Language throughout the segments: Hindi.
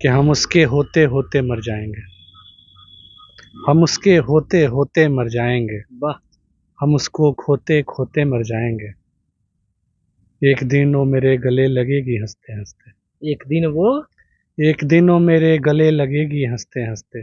कि हम उसके होते होते मर जाएंगे, हम उसके होते होते मर जाएंगे, वाह। हम उसको खोते खोते मर जाएंगे। एक दिन वो मेरे गले लगेगी हंसते हंसते, एक दिन वो। एक दिन वो मेरे गले लगेगी हंसते हंसते,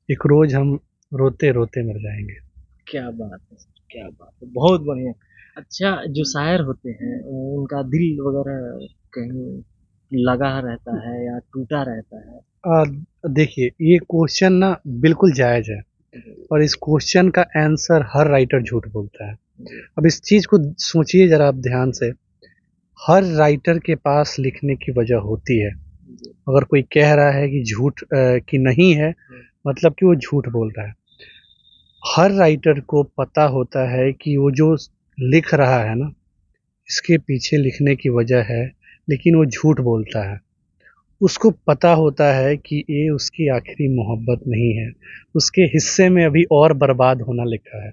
एक रोज हम रोते रोते मर जाएंगे। क्या बात है सर, क्या बात है, बहुत बढ़िया। अच्छा, जो शायर होते हैं उनका दिल वगैरह कहीं लगा रहता है या टूटा रहता है? आ, देखिए, ये क्वेश्चन ना बिल्कुल जायज है, जी। और इस क्वेश्चन का आंसर हर राइटर झूठ बोलता है। जी। अब इस चीज को सोचिए जरा आप ध्यान से। हर राइटर के पास लिखने की वजह होती है। जी। अगर कोई कह रहा है कि झूठ कि नहीं है, मतलब कि वो झूठ बोल रहा है। हर राइटर को पता होता है कि वो जो लिख रहा है ना, इसके पीछे लिखने की वजह है, लेकिन वो झूठ बोलता है। उसको पता होता है कि ये उसकी आखिरी मोहब्बत नहीं है, उसके हिस्से में अभी और बर्बाद होना लिखा है।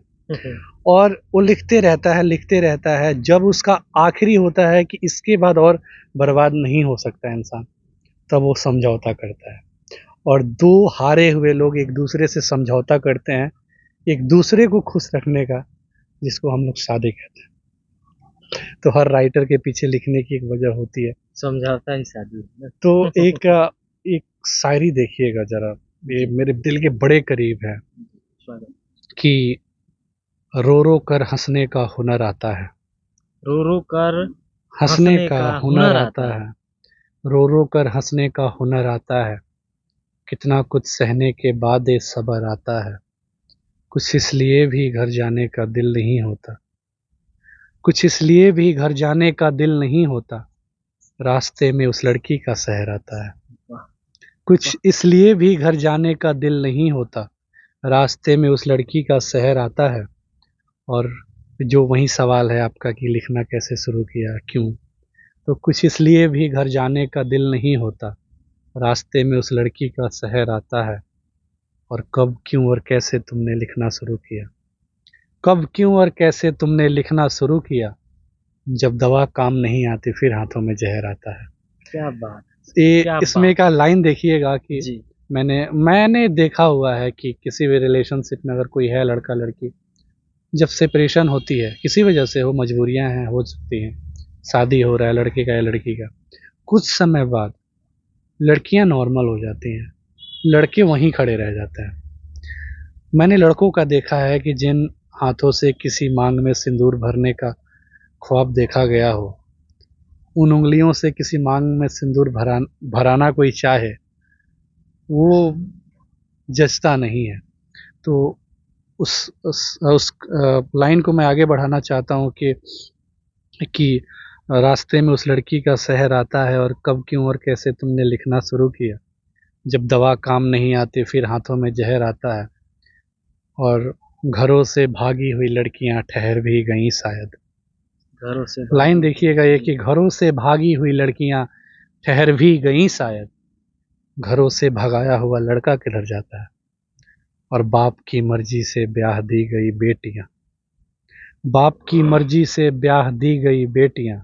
और वो लिखते रहता है, लिखते रहता है, जब उसका आखिरी होता है कि इसके बाद और बर्बाद नहीं हो सकता इंसान, तब वो समझौता करता है। और दो हारे हुए लोग एक दूसरे से समझौता करते हैं, एक दूसरे को खुश रखने का, जिसको हम लोग शादी कहते हैं। तो हर राइटर के पीछे लिखने की एक वजह होती है। समझौता ही शादी है तो ना। एक शायरी देखिएगा जरा, ये जी। मेरे दिल के बड़े करीब है। स्वागत। कि रो रो कर हंसने का हुनर आता है, रो रो कर हंसने हंसने का का हुनर हुनर आता आता है। है, रो रो कर हंसने का हुनर आता है, कितना कुछ सहने के बाद ये सब्र आता है। कुछ इसलिए भी घर जाने का दिल नहीं होता, कुछ इसलिए भी घर जाने का दिल नहीं होता, रास्ते में उस लड़की का सहर आता है। वाह। वाह। कुछ इसलिए भी घर जाने का दिल नहीं होता, रास्ते में उस लड़की का सहर आता है। और जो वही सवाल है आपका कि लिखना कैसे शुरू किया, क्यों? तो कुछ इसलिए भी घर जाने का दिल नहीं होता, रास्ते में उस लड़की का शहर आता है। और कब क्यों और कैसे तुमने लिखना शुरू किया, कब क्यों और कैसे तुमने लिखना शुरू किया, जब दवा काम नहीं आती फिर हाथों में जहर आता है। क्या बात है, ये क्या इसमें बात। का लाइन देखिएगा कि जी। मैंने देखा हुआ है कि किसी भी रिलेशनशिप में अगर कोई है लड़का लड़की, जब सेपरेशन होती है किसी वजह से, हो मजबूरियां हैं, हो सकती हैं, शादी हो रहा है लड़के का या लड़की का, कुछ समय बाद लड़कियां नॉर्मल हो जाती हैं, लड़के वहीं खड़े रह जाते हैं। मैंने लड़कों का देखा है कि जिन हाथों से किसी मांग में सिंदूर भरने का ख्वाब देखा गया हो, उन उंगलियों से किसी मांग में सिंदूर भराना कोई चाहे, वो जचता नहीं है। तो उस लाइन को मैं आगे बढ़ाना चाहता हूँ कि रास्ते में उस लड़की का शहर आता है, और कब क्यों और कैसे तुमने लिखना शुरू किया, जब दवा काम नहीं आती फिर हाथों में जहर आता है। और घरों से भागी हुई लड़कियां ठहर भी गईं शायद। घरों से लाइन भागी। देखिएगा ये कि घरों से भागी हुई लड़कियां ठहर भी गईं शायद, घरों से भगाया हुआ लड़का किधर जाता है, और बाप की मर्जी से ब्याह दी गई बेटियां, बाप की मर्जी से ब्याह दी गई बेटियां,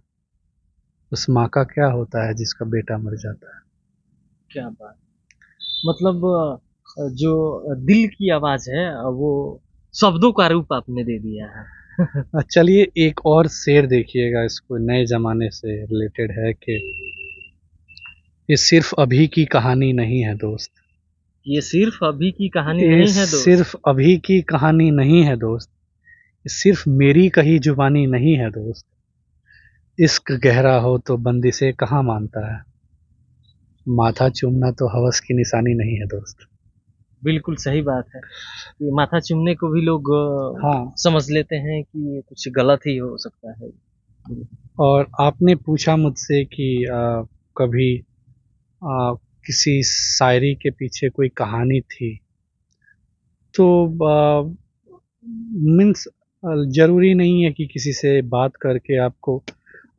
उस माँ का क्या होता है जिसका बेटा मर जाता है। क्या बात। मतलब जो दिल की आवाज है वो शब्दों का रूप आपने दे दिया है। चलिए एक और शेर देखिएगा, इसको नए ज़माने से रिलेटेड है कि ये सिर्फ अभी की कहानी नहीं है दोस्त, ये सिर्फ अभी की कहानी ये नहीं है दोस्त। सिर्फ अभी की कहानी नहीं है दोस्त, ये सिर्फ मेरी कही जुबानी नहीं है दोस्त, इश्क गहरा हो तो बंदिशें कहाँ मानता है, माथा चूमना तो हवस की निशानी नहीं है दोस्त। बिल्कुल सही बात है कि माथा चूमने को भी लोग हाँ। समझ लेते हैं कि ये कुछ गलत ही हो सकता है। और आपने पूछा मुझसे कि कभी किसी शायरी के पीछे कोई कहानी थी, तो मीन्स ज़रूरी नहीं है कि किसी से बात करके आपको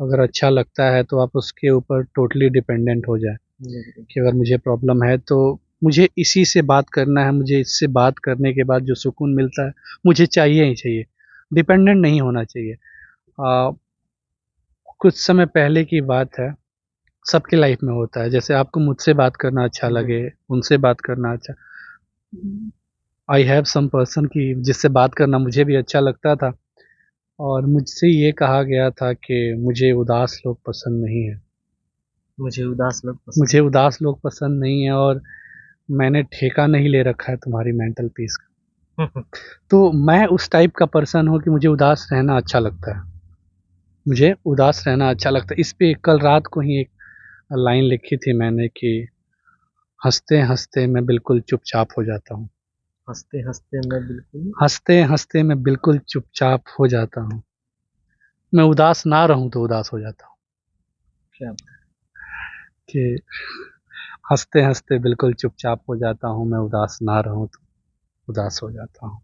अगर अच्छा लगता है तो आप उसके ऊपर टोटली डिपेंडेंट हो जाए, बिल्कुल। कि अगर मुझे प्रॉब्लम है तो मुझे इसी से बात करना है, मुझे इससे बात करने के बाद जो सुकून मिलता है मुझे चाहिए ही चाहिए, डिपेंडेंट नहीं होना चाहिए। कुछ समय पहले की बात है, सबके लाइफ में होता है। जैसे आपको मुझसे बात करना अच्छा लगे, उनसे बात करना अच्छा, आई हैव सम पर्सन कि जिससे बात करना मुझे भी अच्छा लगता था, और मुझसे ये कहा गया था कि मुझे उदास लोग पसंद नहीं है। मुझे उदास लोग पसंद मुझे उदास लोग पसंद नहीं है, और मैंने ठेका नहीं ले रखा है तुम्हारी मेंटल पीस का। नहीं। तो मैं उस टाइप का पर्सन हूँ कि मुझे उदास रहना अच्छा लगता है। मुझे उदास रहना अच्छा लगता है। इस पे कल रात को ही एक लाइन लिखी थी मैंने कि हँसते हँसते मैं बिल्कुल चुपचाप हो जाता हूँ। हँसते हँसते मैं बिल्कुल हँसते हँसते मैं बिल्कुल चुपचाप हो जाता हूँ। मैं उदास ना रहूँ तो उदास हो जाता हूँ। क्या कि हँसते हँसते बिल्कुल चुपचाप हो जाता हूँ, मैं उदास ना रहूँ तो उदास हो जाता हूँ।